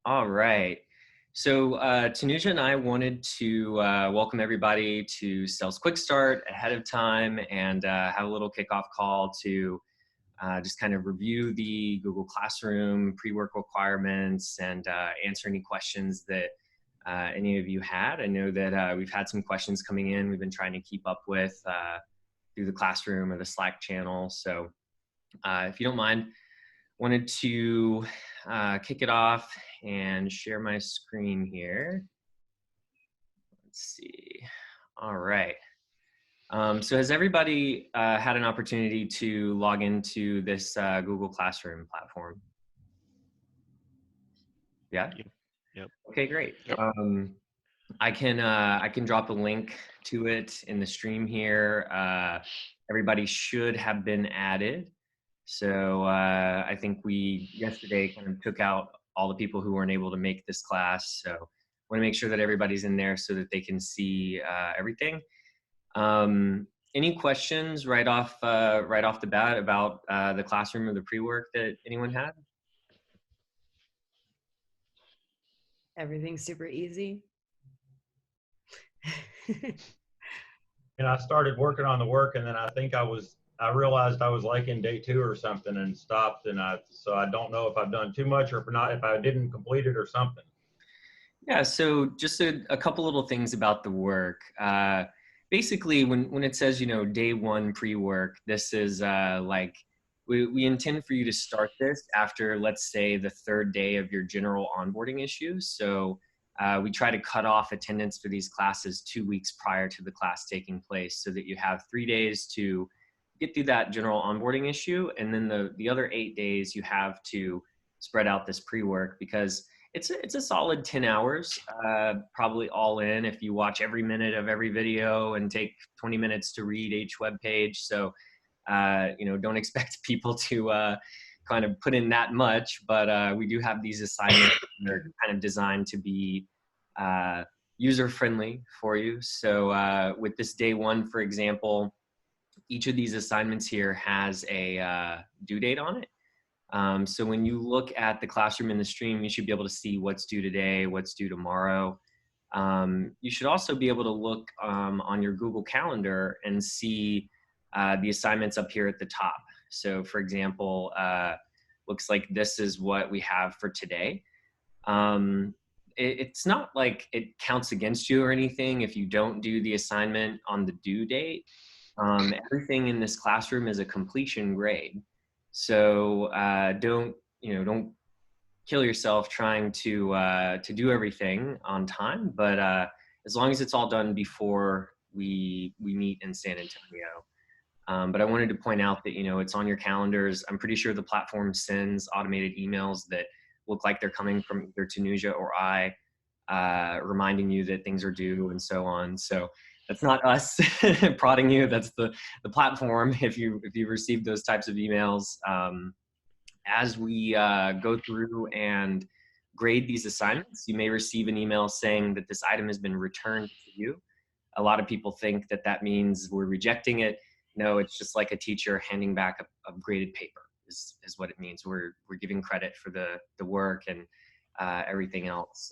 All right. So Tanuja and I wanted to welcome everybody to Sales Quick Start ahead of time and have a little kickoff call to just kind of review the Google Classroom pre-work requirements and answer any questions that any of you had. I know that we've had some questions coming in we've been trying to keep up with through the Classroom or the Slack channel. So if you don't mind, wanted to kick it off and share my screen here. Let's see. All right. So has everybody had an opportunity to log into this Google Classroom platform? Yeah? Yep. Okay, great. Yep. I can drop a link to it in the stream here. Everybody should have been added. So I think we yesterday kind of took out all the people who weren't able to make this class. So I want to make sure that everybody's in there so that they can see everything. Any questions right off the bat about the classroom or the pre-work that anyone had? Everything's super easy. And I started working on the work, and then I think I realized I was like in day 2 or something and stopped, and so I don't know if I've done too much or if I didn't complete it or something. Yeah, so just a couple little things about the work. Basically, when it says, day 1 pre-work, this is like, we intend for you to start this after, let's say, the 3rd day of your general onboarding issues. So we try to cut off attendance for these classes 2 weeks prior to the class taking place so that you have 3 days to get through that general onboarding issue. And then the other 8 days you have to spread out this pre-work, because it's a solid 10 hours, probably all in if you watch every minute of every video and take 20 minutes to read each web page. So, don't expect people to kind of put in that much, but we do have these assignments that are kind of designed to be user-friendly for you. So with this day 1, for example, each of these assignments here has a due date on it. So when you look at the classroom in the stream, you should be able to see what's due today, what's due tomorrow. You should also be able to look on your Google Calendar and see the assignments up here at the top. So for example, looks like this is what we have for today. It's not like it counts against you or anything if you don't do the assignment on the due date. Everything in this classroom is a completion grade. So don't kill yourself trying to do everything on time, but as long as it's all done before we meet in San Antonio. But I wanted to point out that it's on your calendars. I'm pretty sure the platform sends automated emails that look like they're coming from either Tanuja or I, reminding you that things are due and so on. So that's not us prodding you. That's the platform. If you receive those types of emails, as we go through and grade these assignments, you may receive an email saying that this item has been returned to you. A lot of people think that that means we're rejecting it. No, it's just like a teacher handing back a graded paper is what it means. We're giving credit for the work and everything else.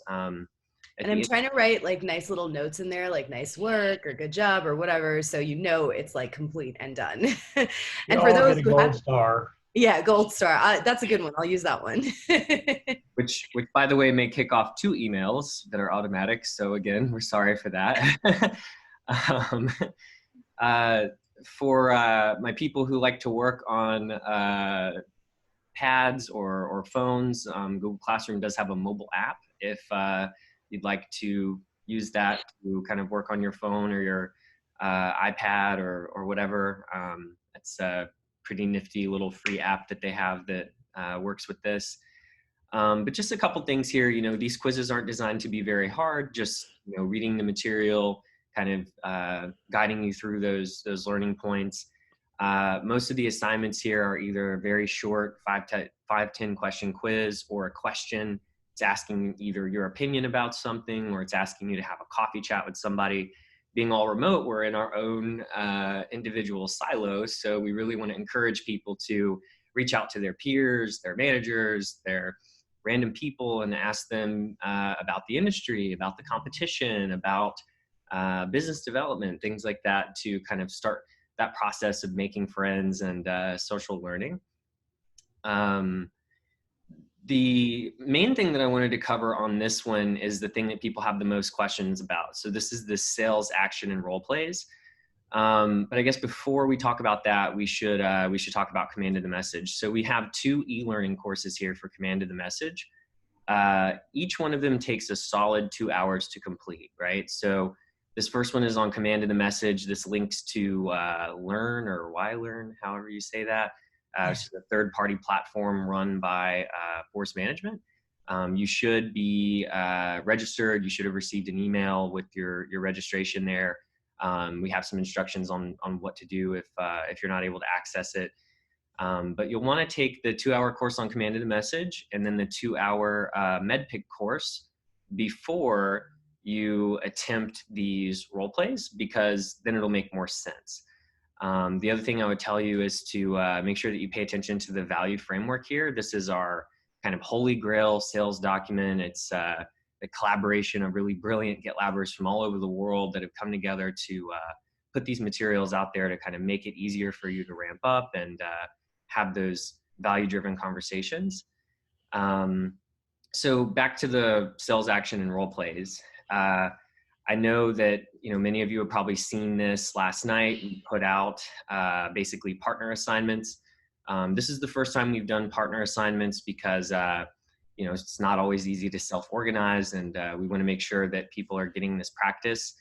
And I'm trying to write like nice little notes in there, like nice work or good job or whatever, so it's like complete and done. And for those who gold star. Yeah, gold star. That's a good one. I'll use that one. which by the way may kick off 2 emails that are automatic. So again, we're sorry for that. For my people who like to work on pads or phones, Google Classroom does have a mobile app. If you'd like to use that to kind of work on your phone or your iPad or whatever, it's a pretty nifty little free app that they have that works with this. But just a couple things here. These quizzes aren't designed to be very hard. Just reading the material, kind of guiding you through those learning points. Most of the assignments here are either a very short 5-10 question quiz or a question. It's asking either your opinion about something or it's asking you to have a coffee chat with somebody. Being all remote, we're in our own individual silos. So we really want to encourage people to reach out to their peers, their managers, their random people, and ask them about the industry, about the competition, about business development, things like that, to kind of start that process of making friends and social learning. The main thing that I wanted to cover on this one is the thing that people have the most questions about. So this is the sales action and role plays. But I guess before we talk about that, we should talk about Command of the Message. So we have 2 e-learning courses here for Command of the Message. Each one of them takes a solid 2 hours to complete, right? So this first one is on Command of the Message. This links to Learn, or YLearn, however you say that. It's a third-party platform run by Force Management. You should be registered. You should have received an email with your registration there. We have some instructions on what to do if you're not able to access it. But you'll want to take the 2-hour course on Command of the Message, and then the 2-hour MedPIC course before you attempt these role plays, because then it'll make more sense. The other thing I would tell you is to make sure that you pay attention to the value framework here. This is our kind of holy grail sales document. It's the collaboration of really brilliant GitLabbers from all over the world that have come together to put these materials out there to kind of make it easier for you to ramp up and have those value-driven conversations. So back to the sales action and role plays. I know that many of you have probably seen this last night. We put out basically partner assignments. This is the first time we've done partner assignments because it's not always easy to self-organize, and we want to make sure that people are getting this practice.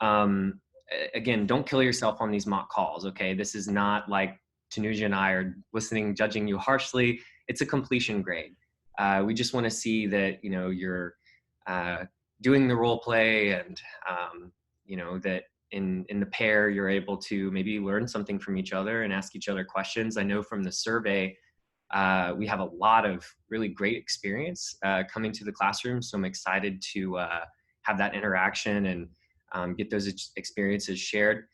Again, don't kill yourself on these mock calls, okay? This is not like Tanuja and I are judging you harshly. It's a completion grade. We just want to see that you're doing the role play, and that in the pair you're able to maybe learn something from each other and ask each other questions. I know from the survey we have a lot of really great experience coming to the classroom, so I'm excited to have that interaction and get those experiences shared.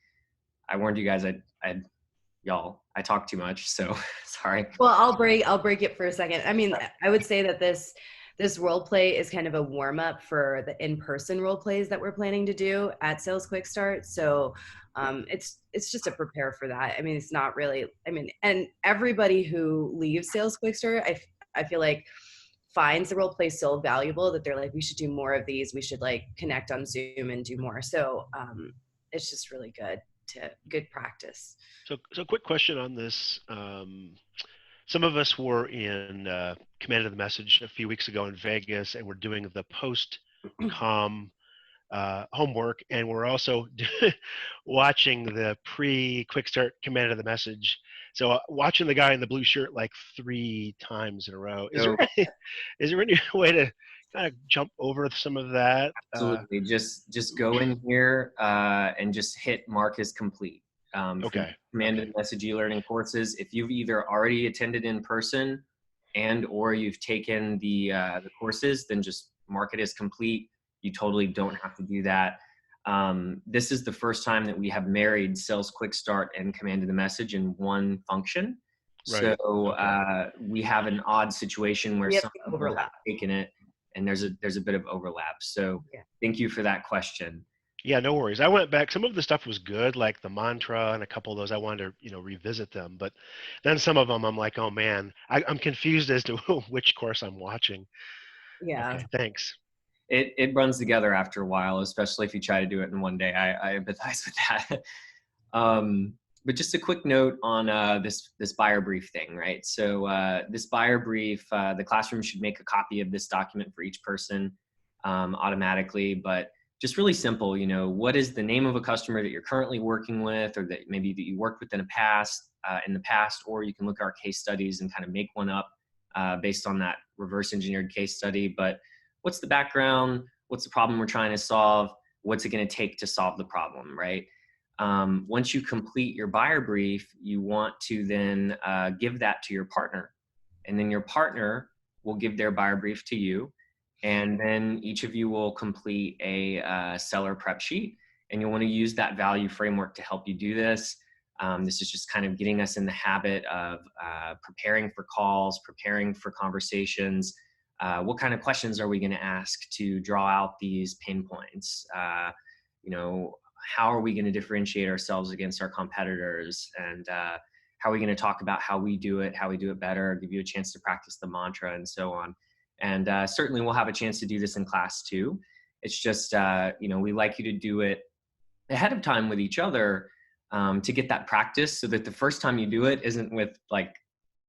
I warned you guys I talk too much, so sorry. Well, I'll break it for a second. I mean, I would say that this role play is kind of a warm up for the in-person role plays that we're planning to do at Sales Quick Start. So it's just to prepare for that. I mean, it's not really, and everybody who leaves Sales Quick Start, I feel like finds the role play so valuable that they're like, we should do more of these. We should connect on Zoom and do more. So it's just really good practice. So quick question on this. Some of us were in Command of the Message a few weeks ago in Vegas, and we're doing the post-com homework, and we're also watching the pre-Quick Start Command of the Message. So watching the guy in the blue shirt 3 times in a row. Is there any way to kind of jump over some of that? Absolutely. Just go in here and just hit mark as complete. Okay. Command of the Message e-learning courses. If you've either already attended in person and or you've taken the courses, then just mark it as complete. You totally don't have to do that. This is the first time that we have married Sales Quick Start and Command of the Message in one function. Right. So we have an odd situation where some people have taken it, and there's a bit of overlap. So Thank you for that question. Yeah, no worries. I went back. Some of the stuff was good, like the mantra and a couple of those. I wanted to, revisit them. But then some of them, I'm like, oh man, I'm confused as to which course I'm watching. Yeah. Okay, thanks. It runs together after a while, especially if you try to do it in one day. I empathize with that. But just a quick note on this buyer brief thing, right? So this buyer brief, the classroom should make a copy of this document for each person automatically, but just really simple, what is the name of a customer that you're currently working with, or that maybe that you worked with in the past, or you can look at our case studies and kind of make one up based on that reverse engineered case study. But what's the background? What's the problem we're trying to solve? What's it going to take to solve the problem, right? Once you complete your buyer brief, you want to then give that to your partner, and then your partner will give their buyer brief to you. And then each of you will complete a seller prep sheet, and you'll want to use that value framework to help you do this. This is just kind of getting us in the habit of preparing for calls, preparing for conversations. What kind of questions are we going to ask to draw out these pain points? You know, how are we going to differentiate ourselves against our competitors? And how are we going to talk about how we do it better, give you a chance to practice the mantra and so on. And certainly we'll have a chance to do this in class too. It's just, you know, we like you to do it ahead of time with each other to get that practice so that the first time you do it isn't with like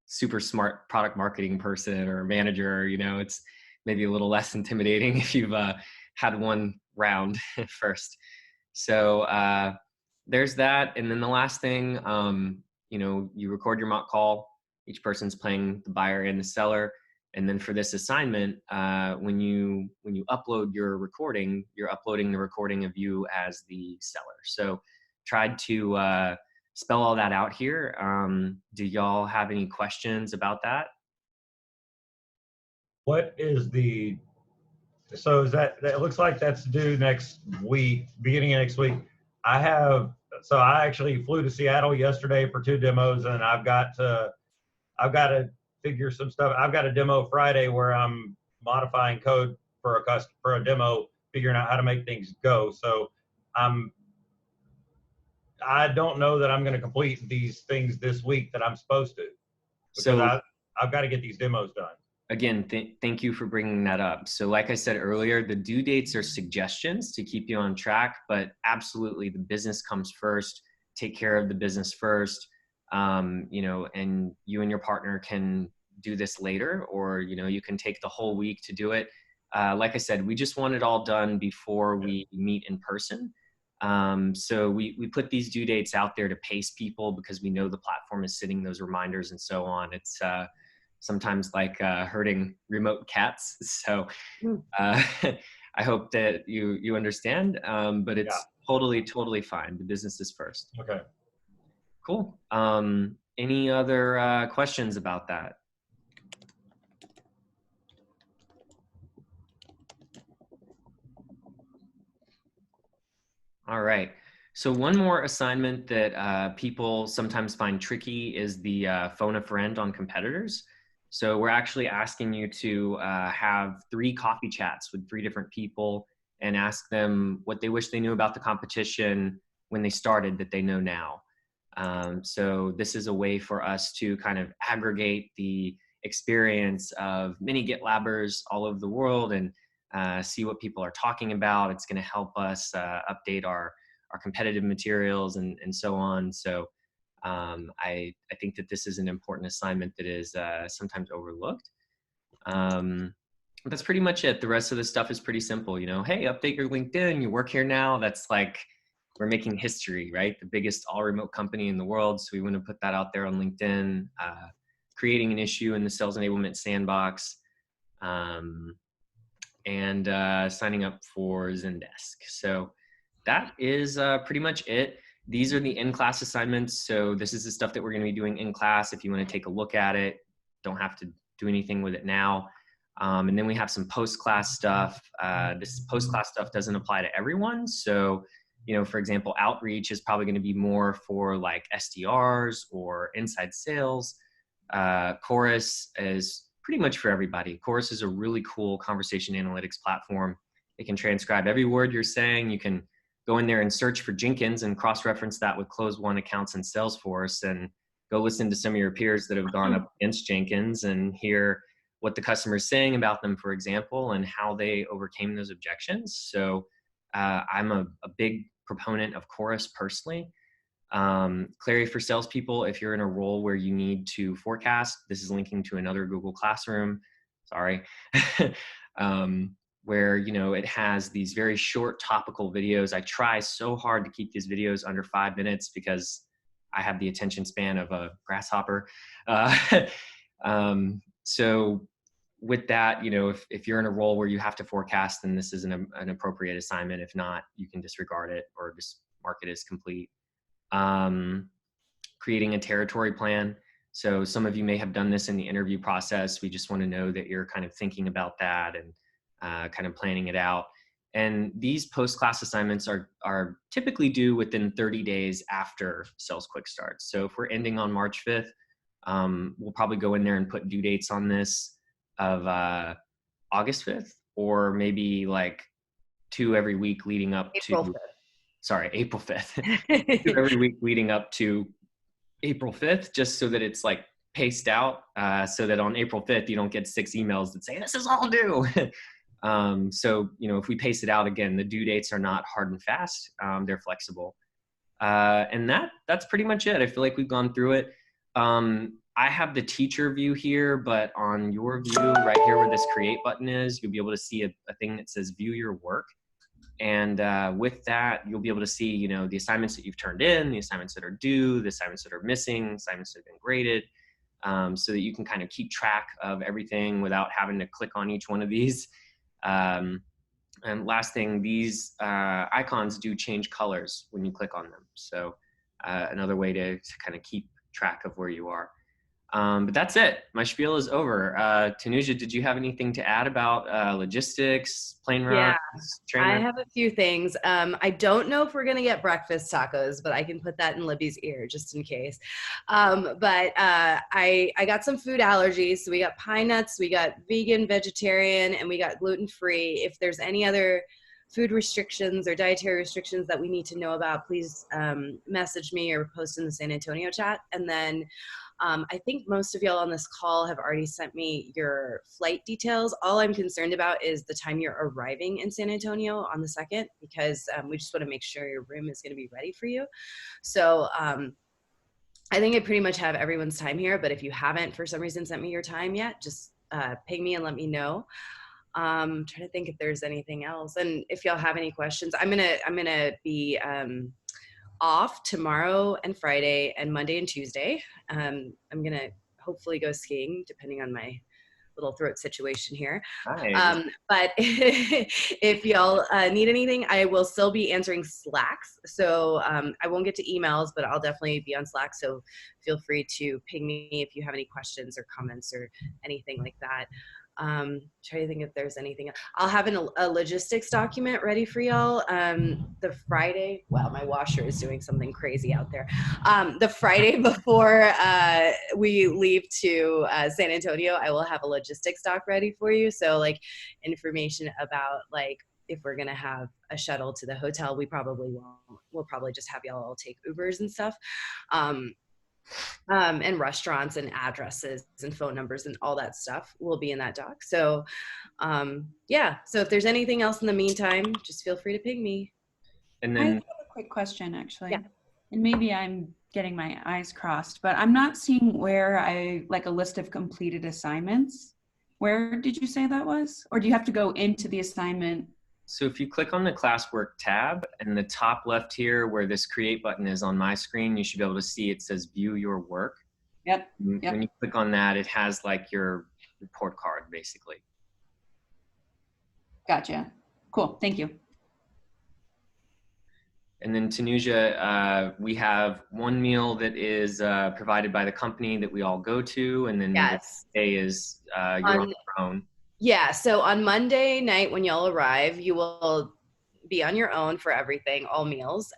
super smart product marketing person or manager. You know, it's maybe a little less intimidating if you've had one round first. So there's that. And then the last thing, you know, you record your mock call. Each person's playing the buyer and the seller. And then for this assignment, when you upload your recording, you're uploading the recording of you as the seller. So tried to spell all that out here. Do y'all have any questions about that? What is the, so is that, it looks like that's due next week, beginning of next week. So I actually flew to Seattle yesterday for 2 demos, and I've got to figure some stuff. I've got a demo Friday where I'm modifying code for a demo, figuring out how to make things go. So I don't know that I'm going to complete these things this week that I'm supposed to, because So I've got to get these demos done. again, thank you for bringing that up. So like I said earlier, the due dates are suggestions to keep you on track, but absolutely the business comes first. Take care of the business first. You know, and you and your partner can do this later, or, you know, you can take the whole week to do it. Like I said, we just want it all done before we meet in person. So we put these due dates out there to pace people because we know the platform is sending those reminders and so on. It's sometimes like herding remote cats. So I hope that you understand, but it's totally fine. The business is first. Okay. Cool. Any other questions about that? All right. So one more assignment that people sometimes find tricky is the phone a friend on competitors. So we're actually asking you to have 3 coffee chats with 3 different people and ask them what they wish they knew about the competition when they started that they know now. So this is a way for us to kind of aggregate the experience of many GitLabbers all over the world and see what people are talking about. It's going to help us update our competitive materials and so on. So I think that this is an important assignment that is sometimes overlooked. That's pretty much it. The rest of the stuff is pretty simple. You know, hey, update your LinkedIn. You work here now. That's like, we're making history, right? The biggest all remote company in the world. So we want to put that out there on LinkedIn, creating an issue in the sales enablement sandbox, and signing up for Zendesk. So that is pretty much it. These are the in-class assignments. So this is the stuff that we're going to be doing in class. If you want to take a look at it, don't have to do anything with it now. And then we have some post-class stuff. This post-class stuff doesn't apply to everyone. So, you know, for example, outreach is probably going to be more for like SDRs or inside sales. Chorus is pretty much for everybody. Chorus is a really cool conversation analytics platform. It can transcribe every word you're saying. You can go in there and search for Jenkins and cross-reference that with closed won accounts in Salesforce and go listen to some of your peers that have gone up against Jenkins and hear what the customer is saying about them, for example, and how they overcame those objections. So I'm a big proponent of Chorus personally. Clary for salespeople, if you're in a role where you need to forecast, this is linking to another Google Classroom, sorry, where, you know, it has these very short topical videos. I try so hard to keep these videos under 5 minutes because I have the attention span of a grasshopper. So with that, you know, if you're in a role where you have to forecast, then this is an appropriate assignment. If not, you can disregard it or just mark it as complete. Creating a territory plan. So some of you may have done this in the interview process. We just want to know that you're kind of thinking about that and kind of planning it out. And these post-class assignments are typically due within 30 days after Sales Quick starts. So if we're ending on March 5th, we'll probably go in there and put due dates on this of August 5th, or maybe like 2 every week leading up April to, 5th. sorry, April 5th. 2 every week leading up to April 5th, just so that it's like paced out, so that on April 5th, you don't get 6 emails that say, this is all due. So, you know, if we pace it out, again, the due dates are not hard and fast. They're flexible. And that's pretty much it. I feel like we've gone through it. I have the teacher view here, but on your view right here where this create button is, you'll be able to see a thing that says view your work. And with that, you'll be able to see, you know, the assignments that you've turned in, the assignments that are due, the assignments that are missing, assignments that have been graded, so that you can kind of keep track of everything without having to click on each one of these. And last thing, these icons do change colors when you click on them. So another way to kind of keep track of where you are. But that's it. My spiel is over. Tanuja, did you have anything to add about logistics, plane routes, train I routes? have a few things. I don't know if we're going to get breakfast tacos, but I can put that in Libby's ear just in case. But I got some food allergies. So we got pine nuts, we got vegan, vegetarian, and we got gluten-free. If there's any other food restrictions or dietary restrictions that we need to know about, please message me or post in the San Antonio chat. And then I think most of y'all on this call have already sent me your flight details. All I'm concerned about is the time you're arriving in San Antonio on the 2nd, because we just want to make sure your room is going to be ready for you. So I think I pretty much have everyone's time here, but if you haven't for some reason sent me your time yet, just ping me and let me know. Trying to think if there's anything else. And if y'all have any questions, I'm gonna be off tomorrow and Friday and Monday and Tuesday. I'm gonna hopefully go skiing, depending on my little throat situation here. Nice. But if y'all need anything, I will still be answering Slacks. So I won't get to emails, but I'll definitely be on Slack. So feel free to ping me if you have any questions or comments or anything like that. Try to think if there's anything. I'll have a logistics document ready for y'all. The Friday, wow, my washer is doing something crazy out there. The Friday before we leave to San Antonio, I will have a logistics doc ready for you. So like information about like if we're gonna have a shuttle to the hotel, we probably won't. We'll probably just have y'all all take Ubers and stuff. And restaurants and addresses and phone numbers and all that stuff will be in that doc. So yeah, so if there's anything else in the meantime, just feel free to ping me. And I then have a quick question, actually. Yeah. And maybe I'm getting my eyes crossed, but I'm not seeing where like a list of completed assignments. Where did you say that was? Or do you have to go into the assignment? so if you click on the classwork tab and the top left here where this create button is on my screen, you should be able to see it says view your work. Yep. When you click on that, it has like your report card basically. Gotcha. Cool. Thank you. And then Tanuja, we have one meal that is provided by the company that we all go to, and then Yes. the day is you're on your own. Yeah, so on Monday night when y'all arrive, you will be on your own for everything, all meals.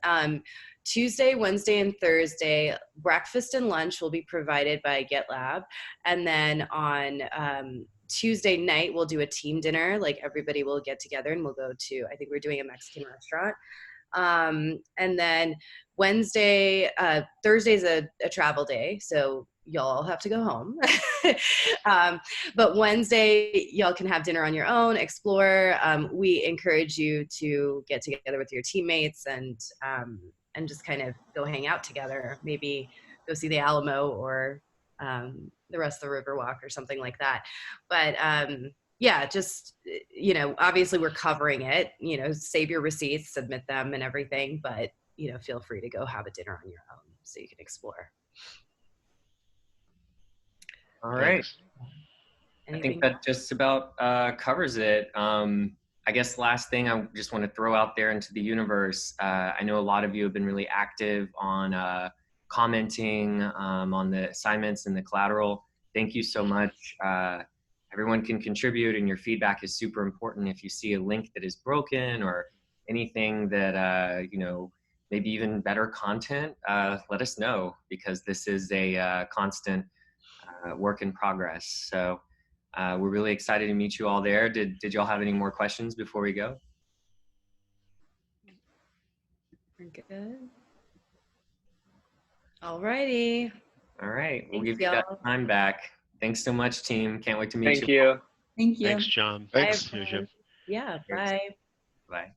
Tuesday, Wednesday, and Thursday, breakfast and lunch will be provided by GitLab. And then on Tuesday night, we'll do a team dinner. Like everybody will get together and we'll go to, I think we're doing a Mexican restaurant. And then Wednesday, Thursday's a travel day, so y'all have to go home. But Wednesday, y'all can have dinner on your own, explore. We encourage you to get together with your teammates and just kind of go hang out together. Maybe go see the Alamo or the rest of the Riverwalk or something like that. But yeah, just, you know, obviously we're covering it, you know, save your receipts, submit them and everything, but, you know, feel free to go have a dinner on your own so you can explore. All right. Thanks. I think that just about covers it. I guess last thing I just want to throw out there into the universe. I know a lot of you have been really active on commenting on the assignments and the collateral. Thank you so much. I everyone can contribute, and your feedback is super important. If you see a link that is broken or anything that, you know, maybe even better content, let us know, because this is a constant work in progress. So we're really excited to meet you all there. Did y'all have any more questions before we go? We're good. All righty. All right, we'll Thanks, give you that y'all. time back. Thanks so much, team. Can't wait to meet Thank you. you. Thank you. Thanks, John. Bye, Thanks, Jim. everyone. Yeah, Cheers. bye. Bye.